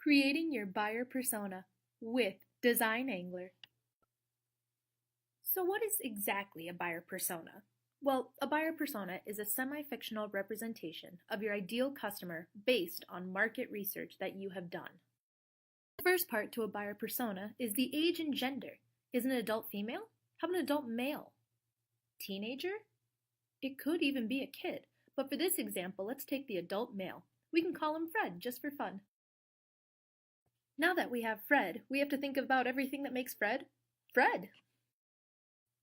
Creating your buyer persona with Design Angler. So what is exactly a buyer persona? Well, a buyer persona is a semi-fictional representation of your ideal customer based on market research that you have done. The first part to a buyer persona is the age and gender. Is an adult female? How about an adult male? Teenager? It could even be a kid, but for this example, let's take the adult male. We can call him Fred, just for fun. Now that we have Fred, we have to think about everything that makes Fred, Fred.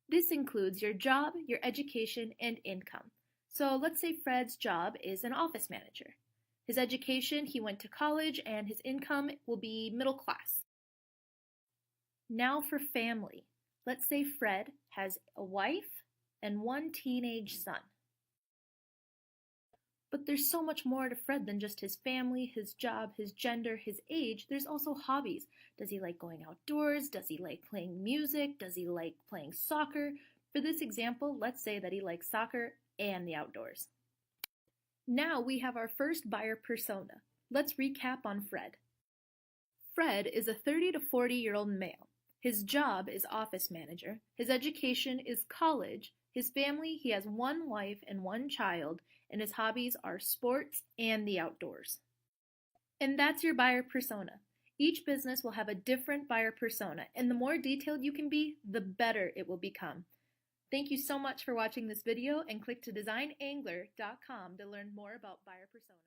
This includes your job, your education, and income. So let's say Fred's job is an office manager. His education, he went to college, and his income will be middle class. Now for family. Let's say Fred has a wife and one teenage son. But there's so much more to Fred than just his family, his job, his gender, his age. There's also hobbies. Does he like going outdoors? Does he like playing music? Does he like playing soccer? For this example, let's say that he likes soccer and the outdoors. Now we have our first buyer persona. Let's recap on Fred. Fred is a 30 to 40-year-old male. His job is office manager. His education is college. His family, he has one wife and one child, and his hobbies are sports and the outdoors. And that's your buyer persona. Each business will have a different buyer persona, and the more detailed you can be, the better it will become. Thank you so much for watching this video, and click to designangler.com to learn more about buyer persona.